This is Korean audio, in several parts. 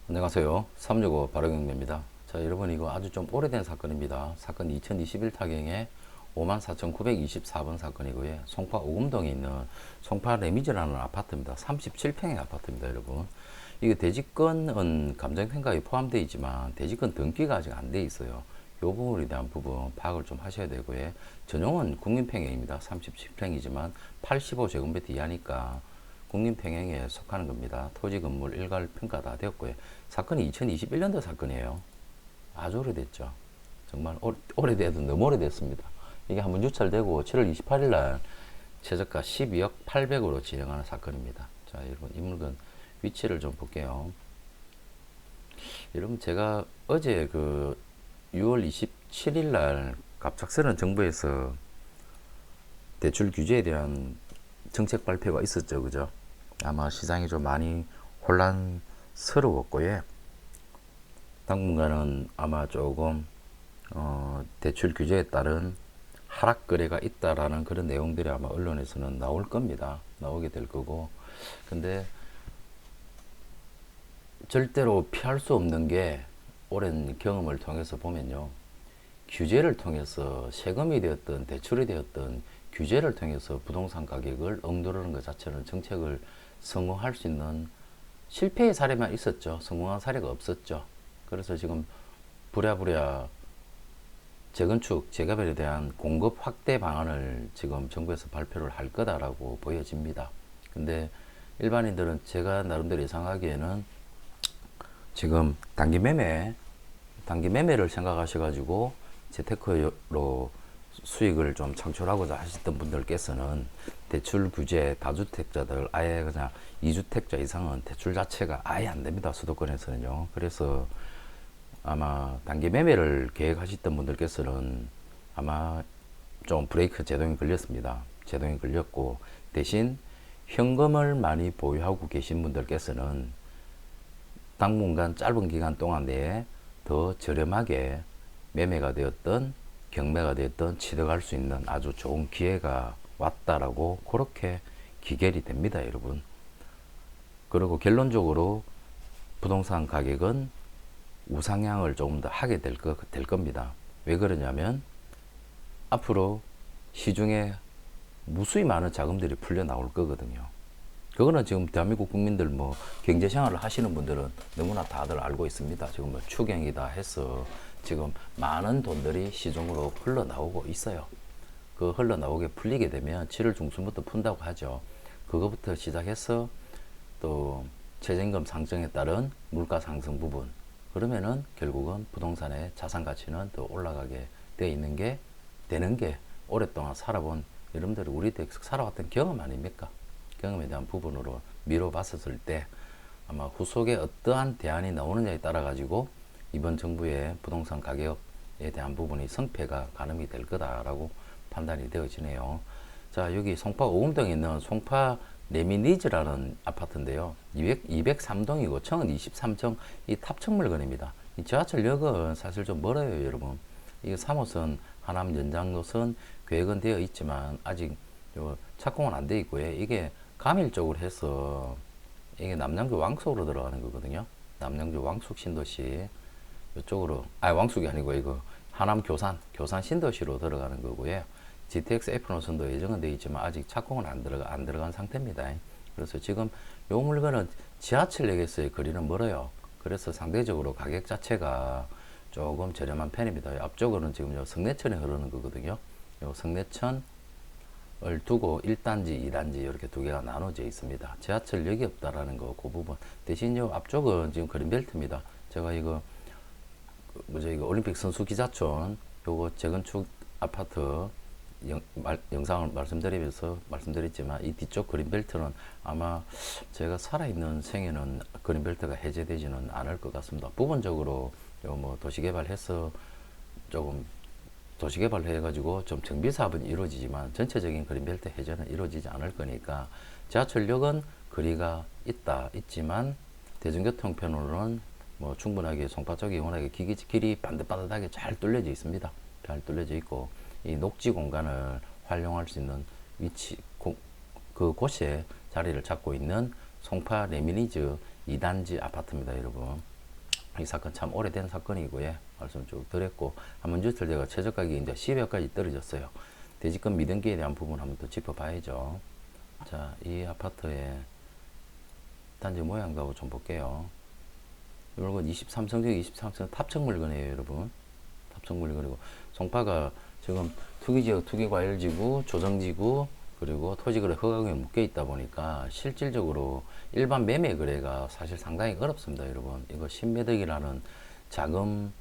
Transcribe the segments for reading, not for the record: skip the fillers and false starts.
안녕하세요. 365 바로경매입니다. 자, 여러분 이거 아주 좀 오래된 사건입니다. 사건 2021 타경에 54,924번 사건이고요. 송파 오금동에 있는 송파 레미즈라는 아파트입니다. 37평의 아파트입니다, 여러분. 이게 대지권은 감정평가에 포함되어 있지만 대지권 등기가 아직 안 돼 있어요. 이 부분에 대한 부분 파악을 좀 하셔야 되고요. 전용은 국민평형입니다. 37평이지만 85제곱미터 이하니까 국민평형에 속하는 겁니다. 토지 건물 일괄 평가 다 되었고요. 사건이 2021년도 사건이에요. 아주 오래됐죠. 정말 오래돼도 너무 오래됐습니다. 이게 한번 유찰되고 7월 28일 날 최저가 12억 800으로 진행하는 사건입니다. 자, 여러분 이 물건 위치를 좀 볼게요. 여러분 제가 어제 그 6월 27일 날 갑작스런 정부에서 대출 규제에 대한 정책 발표가 있었죠. 그죠? 아마 시장이 좀 많이 혼란스러웠고요. 당분간은 아마 조금 대출 규제에 따른 하락 거래가 있다라는 그런 내용들이 아마 언론에서는 나올 겁니다. 나오게 될 거고. 근데 절대로 피할 수 없는 게 오랜 경험을 통해서 보면요. 규제를 통해서 세금이 되었던 대출이 되었던 규제를 통해서 부동산 가격을 억누르는 것 자체는 정책을 성공할 수 있는 실패의 사례만 있었죠. 성공한 사례가 없었죠. 그래서 지금 부랴부랴 재건축, 재개발에 대한 공급 확대 방안을 지금 정부에서 발표를 할 거다라고 보여집니다. 근데 일반인들은 제가 나름대로 예상하기에는 지금 단기 매매를 생각하셔가지고 재테크로 수익을 좀 창출하고자 하셨던 분들께서는 대출 규제 다주택자들 아예 그냥 2주택자 이상은 대출 자체가 아예 안 됩니다. 수도권에서는요. 그래서 아마 단기 매매를 계획하셨던 분들께서는 아마 좀 브레이크 제동이 걸렸습니다. 제동이 걸렸고 대신 현금을 많이 보유하고 계신 분들께서는 당분간 짧은 기간 동안 내에 더 저렴하게 매매가 되었던 경매가 되었던 취득할 수 있는 아주 좋은 기회가 왔다라고 그렇게 기결이 됩니다, 여러분. 그리고 결론적으로 부동산 가격은 우상향을 조금 더 하게 될 겁니다. 왜 그러냐면 앞으로 시중에 무수히 많은 자금들이 풀려 나올 거거든요. 그거는 지금 대한민국 국민들 뭐 경제 생활을 하시는 분들은 너무나 다들 알고 있습니다. 지금 뭐 추경이다 해서 지금 많은 돈들이 시중으로 흘러나오고 있어요. 그 흘러나오게 풀리게 되면 7월 중순부터 푼다고 하죠. 그거부터 시작해서 또 최저임금 상승에 따른 물가 상승 부분, 그러면은 결국은 부동산의 자산 가치는 더 올라가게 되는 게 오랫동안 살아본 여러분들이 우리 때 살아왔던 경험 아닙니까? 경험에 대한 부분으로 미뤄봤었을 때 아마 후속에 어떠한 대안이 나오느냐에 따라 가지고 이번 정부의 부동산 가격에 대한 부분이 성패가 가늠이 될 거다라고 판단이 되어지네요. 자, 여기 송파 오금동에 있는 송파 레미니즈라는 아파트인데요. 203동이고 청은 23층 이 탑층물건입니다. 이 지하철역은 사실 좀 멀어요, 여러분. 이게 3호선 하남 연장 노선 계획은 되어 있지만 아직 착공은 안 되어 있고요. 이게 가밀 쪽으로 해서 이게 남양주 왕숙으로 들어가는 거거든요. 남양주 왕숙 신도시 이쪽으로 왕숙이 아니고 이거 하남 교산 신도시로 들어가는 거고요. GTX F 노선도 예정은 되어 있지만 아직 착공은 안 들어간 상태입니다. 그래서 지금 요 물건은 지하철역에서의 거리는 멀어요. 그래서 상대적으로 가격 자체가 조금 저렴한 편입니다. 앞쪽으로는 지금 요 성내천에 흐르는 거거든요. 요 성내천을 두고 1단지, 2단지 이렇게 두 개가 나눠져 있습니다. 지하철역이 없다라는 거, 그 부분. 대신 요 앞쪽은 지금 그린벨트입니다. 제가 이거 이거 올림픽 선수 기자촌 요거 재건축 아파트 영상을 말씀드리지만 이 뒤쪽 그린벨트는 아마 제가 살아있는 생에는 그린벨트가 해제되지는 않을 것 같습니다. 부분적으로 뭐 도시개발해서 조금 도시개발 해가지고 좀 정비 사업은 이루어지지만 전체적인 그린벨트 해제는 이루어지지 않을 거니까 지하철역은 거리가 있지만 대중교통편으로는 뭐 충분하게 송파 쪽이 워낙에 길이 반듯반듯하게 잘 뚫려져 있습니다. 잘 뚫려져 있고 이 녹지 공간을 활용할 수 있는 위치 그곳에 자리를 잡고 있는 송파 레미니즈 2단지 아파트입니다, 여러분. 이 사건 참 오래된 사건이고요. 말씀 쭉 드렸고, 한번 주틀 제가 최저 가격이 이제 10여까지 떨어졌어요. 대지권 미등기에 대한 부분 한번 또 짚어봐야죠. 자, 이 아파트의 단지 모양도 좀 볼게요. 이건 23성적 23성 탑층 물건이에요, 여러분. 탑층 물건이고, 송파가 지금 투기지역, 투기과열지구, 조정지구, 그리고 토지거래 허가구역에 묶여 있다 보니까 실질적으로 일반 매매 거래가 사실 상당히 어렵습니다, 여러분. 이거 신매덕이라는 자금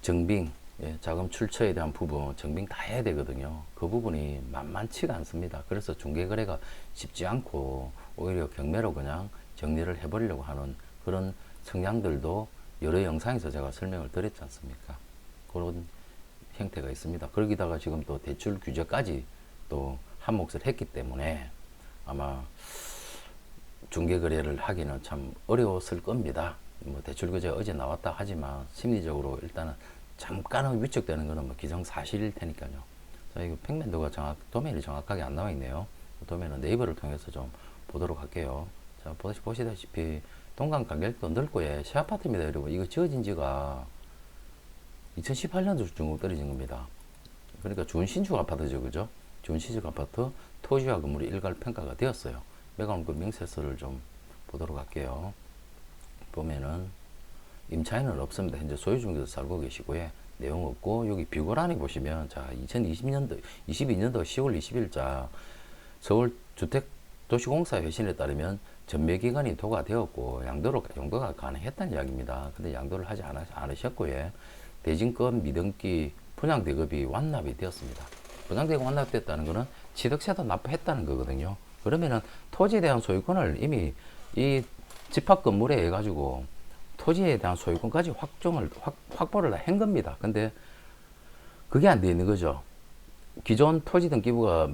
증빙, 자금 출처에 대한 부분 증빙 다 해야 되거든요. 그 부분이 만만치가 않습니다. 그래서 중개거래가 쉽지 않고 오히려 경매로 그냥 정리를 해버리려고 하는 그런 성향들도 여러 영상에서 제가 설명을 드렸지 않습니까? 그런 형태가 있습니다. 거기다가 지금 또 대출 규제까지 또 한 몫을 했기 때문에 아마 중개거래를 하기는 참 어려웠을 겁니다. 뭐 대출 규제가 어제 나왔다 하지만 심리적으로 일단은 잠깐은 위축되는 것은 뭐 기정사실일 테니까요. 자, 이거 평면도가 도면이 정확하게 안 나와 있네요. 도면은 네이버를 통해서 좀 보도록 할게요. 자, 보시다시피 동강 간격도 넓고요. 시아파트입니다, 여러분. 이거 지어진 지가 2018년도 중국 떨어진 겁니다. 그러니까 준신축 아파트죠, 그죠? 준신축 아파트 토지와 건물이 일괄 평가가 되었어요. 매각원금 명세서를 좀 보도록 할게요. 보면은 임차인은 없습니다. 현재 소유주에서 살고 계시고요. 내용 없고 여기 비고란에 보시면 자 2020년도 22년도 10월 20일자 서울주택도시공사 회신에 따르면 전매기간이 도과되었고 양도가 가능했다는 이야기입니다. 근데 양도를 하지 않으셨고요. 대진권 미등기 분양대급이 완납이 되었습니다. 분양대급 완납됐다는 것은 취득세도 납부했다는 거거든요. 그러면은 토지에 대한 소유권을 이미 이 집합 건물에 해가지고 토지에 대한 소유권까지 확보를 한 겁니다. 근데 그게 안 돼 있는 거죠. 기존 토지 등기부가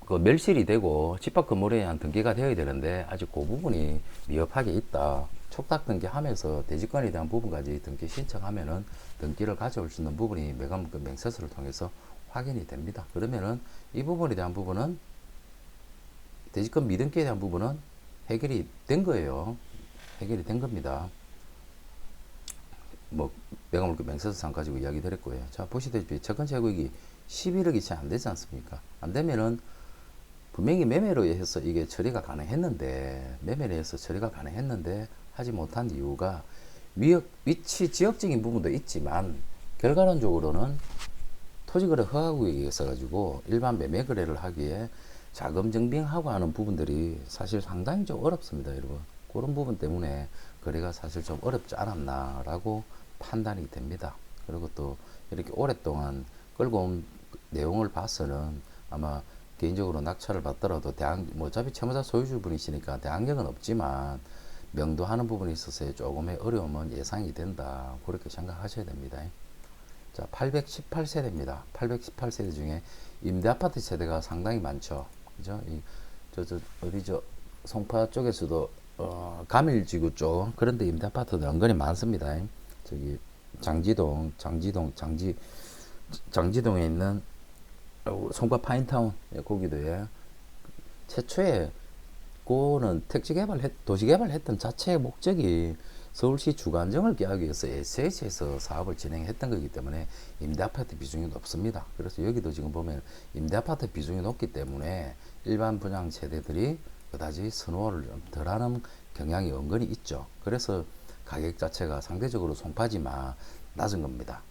멸실이 되고 집합 건물에 대한 등기가 되어야 되는데 아직 그 부분이 미흡하게 있다. 촉탁 등기하면서 대지권에 대한 부분까지 등기 신청하면은 등기를 가져올 수 있는 부분이 매각문건 명세서를 통해서 확인이 됩니다. 그러면은 이 부분에 대한 부분은 대지권 미등기에 대한 부분은 해결이 된 거예요. 해결이 된 겁니다. 뭐 매각물건 명세서상 가지고 이야기 드렸고요. 자, 보시다시피 채권 제고액이 11억이 채 안 되지 않습니까? 안 되면은 분명히 매매로 해서 이게 처리가 가능했는데 하지 못한 이유가 위치 지역적인 부분도 있지만 결과론적으로는 토지거래 허가구역이 있어가지고 일반 매매 거래를 하기에 자금 증빙하고 하는 부분들이 사실 상당히 좀 어렵습니다, 여러분. 그런 부분 때문에 거래가 사실 좀 어렵지 않았나라고 판단이 됩니다. 그리고 또 이렇게 오랫동안 끌고 온 내용을 봐서는 아마 개인적으로 낙찰을 받더라도 뭐 어차피 채무자 소유주분이시니까 대항력은 없지만 명도하는 부분에 있어서 조금의 어려움은 예상이 된다. 그렇게 생각하셔야 됩니다. 자, 818세대입니다. 818세대 중에 임대아파트 세대가 상당히 많죠. 그죠? 어디죠? 송파 쪽에서도, 가밀지구 쪽, 그런데 임대아파트도 은근히 많습니다. 저기, 장지동에 있는 송파 파인타운, 거기도, 최초에, 그거는 도시개발 했던 자체의 목적이 서울시 주거안정을 깨하기 위해서 SH에서 사업을 진행했던 거기 때문에 임대아파트 비중이 높습니다. 그래서 여기도 지금 보면 임대아파트 비중이 높기 때문에 일반 분양 세대들이 그다지 선호를 덜하는 경향이 은근히 있죠. 그래서 가격 자체가 상대적으로 송파지만 낮은 겁니다.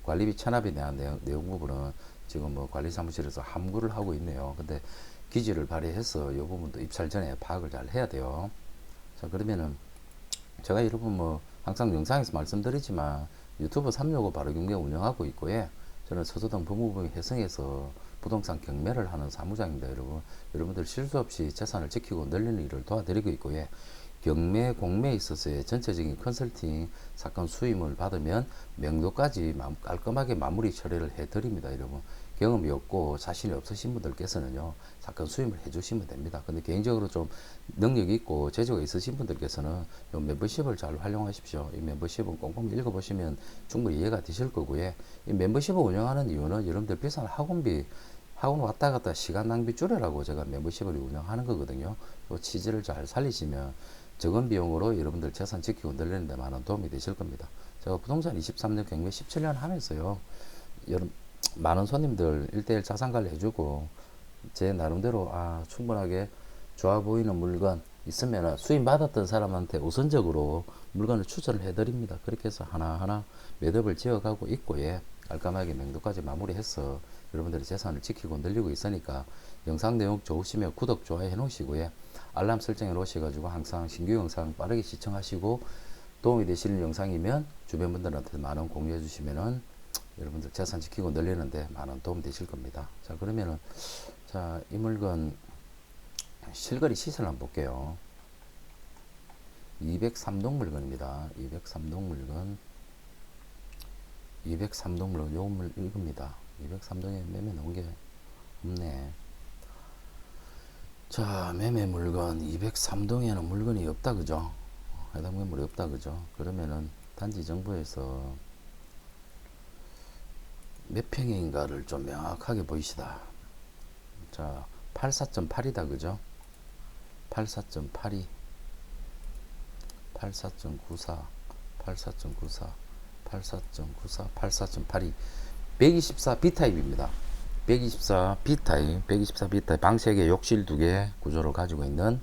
관리비 체납에 대한 내용 부분은 지금 뭐 관리사무실에서 함구를 하고 있네요. 근데 기지를 발휘해서 이 부분도 입찰 전에 파악을 잘 해야 돼요. 자, 그러면은 제가 여러분 뭐 항상 영상에서 말씀드리지만 유튜브 365 바로경매 운영하고 있고요. 저는 서초동 법무부의 혜성에서 부동산 경매를 하는 사무장입니다. 여러분들 실수 없이 재산을 지키고 늘리는 일을 도와드리고 있고요. 경매, 공매에 있어서의 전체적인 컨설팅 사건 수임을 받으면 명도까지 깔끔하게 마무리 처리를 해드립니다, 여러분. 경험이 없고 자신이 없으신 분들께서는요, 사건 수임을 해주시면 됩니다. 근데 개인적으로 좀 능력이 있고 재주가 있으신 분들께서는 요 멤버십을 잘 활용하십시오. 이 멤버십은 꼼꼼히 읽어보시면 충분히 이해가 되실 거고요. 이 멤버십을 운영하는 이유는 여러분들 비싼 학원 왔다 갔다 시간 낭비 줄여라고 제가 멤버십을 운영하는 거거든요. 요 취지를 잘 살리시면 적은 비용으로 여러분들 재산 지키고 늘리는 데 많은 도움이 되실 겁니다. 제가 부동산 23년 경매 17년 하면서요. 여러분 많은 손님들 1대1 자산 관리 해주고 제 나름대로 충분하게 좋아 보이는 물건 있으면 수임 받았던 사람한테 우선적으로 물건을 추천을 해드립니다. 그렇게 해서 하나하나 매듭을 지어가고 있고 깔끔하게 명도까지 마무리해서 여러분들의 재산을 지키고 늘리고 있으니까 영상 내용 좋으시면 구독, 좋아요 해놓으시고요. 알람 설정해 놓으셔가지고 항상 신규 영상 빠르게 시청하시고 도움이 되시는 영상이면 주변 분들한테 많은 공유해 주시면은 여러분들 재산 지키고 늘리는데 많은 도움 되실 겁니다. 자, 그러면은 이 물건 실거래 시세를 한번 볼게요. 203동 물건입니다. 203동 물건. 203동 물건 요 이겁니다. 203동에 매매 나온 게 없네. 자, 매매 물건 203동에는 물건이 없다 그죠? 해당 매물이 없다 그죠? 그러면은 단지 정보에서 몇 평인가를 좀 명확하게 보이시다. 자, 84.8이다 그죠? 84.82 84.94 84.94 84.94 84.82 124 B타입입니다. 124 B타입 124 B타입 방 3개 욕실 2개 구조를 가지고 있는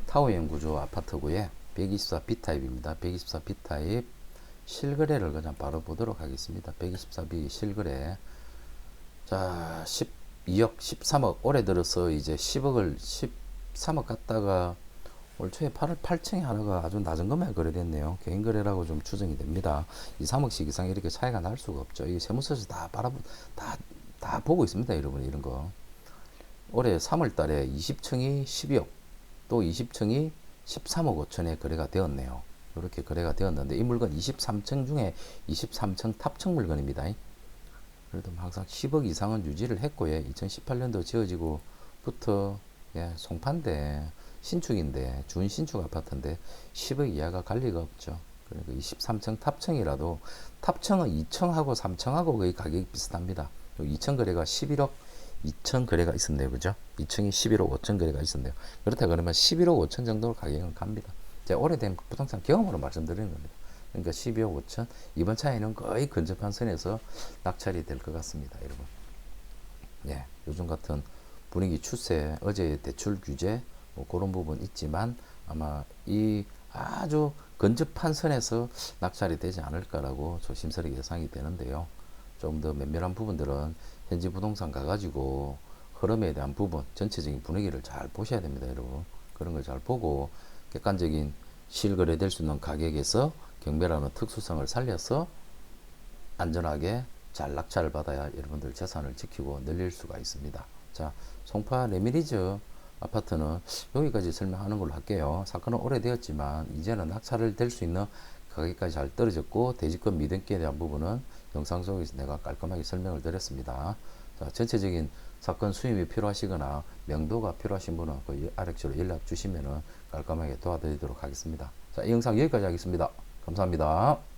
타워형 구조 아파트고요. 124 B타입입니다. 124 B타입 실거래를 그냥 바로 보도록 하겠습니다. 124B 실거래. 자, 12억, 13억. 올해 들어서 이제 10억을 13억 갔다가 올 초에 8월 8층에 하나가 아주 낮은 금액 거래됐네요. 개인 거래라고 좀 추정이 됩니다. 2, 3억씩 이상 이렇게 차이가 날 수가 없죠. 이게 세무서에서 다 보고 있습니다. 여러분, 이런 거. 올해 3월 달에 20층이 12억, 또 20층이 13억 5천에 거래가 되었네요. 이렇게 거래가 되었는데 이 물건 23층 중에 23층 탑층 물건입니다. 그래도 항상 10억 이상은 유지를 했고요. 2018년도 지어지고부터 송파인데 신축인데 준신축 아파트인데 10억 이하가 갈 리가 없죠. 그러니까 23층 탑층이라도 탑층은 2층하고 3층하고 거의 가격이 비슷합니다. 2층 거래가 11억 2천 거래가 있었네요. 그죠? 2층이 11억 5천 거래가 있었네요. 그렇다 그러면 11억 5천 정도로 가격은 갑니다. 제가 오래된 부동산 경험으로 말씀드리는 겁니다. 그러니까 12억 5천 이번 차에는 거의 근접한 선에서 낙찰이 될 것 같습니다. 여러분. 요즘 같은 분위기 추세 어제의 대출 규제 뭐 그런 부분 있지만 아마 이 아주 근접한 선에서 낙찰이 되지 않을까라고 조심스럽게 예상이 되는데요. 좀 더 면밀한 부분들은 현지 부동산 가가지고 흐름에 대한 부분 전체적인 분위기를 잘 보셔야 됩니다. 여러분. 그런 걸 잘 보고 객관적인 실거래될 수 있는 가격에서 경매라는 특수성을 살려서 안전하게 잘 낙찰을 받아야 여러분들 재산을 지키고 늘릴 수가 있습니다. 자, 송파 레미리즈 아파트는 여기까지 설명하는 걸로 할게요. 사건은 오래되었지만 이제는 낙찰을 될 수 있는 가격까지 잘 떨어졌고 대지권 미등기에 대한 부분은 영상 속에서 내가 깔끔하게 설명을 드렸습니다. 자, 전체적인 사건 수임이 필요하시거나 명도가 필요하신 분은 그 아래쪽으로 연락 주시면 깔끔하게 도와드리도록 하겠습니다. 자, 이 영상 여기까지 하겠습니다. 감사합니다.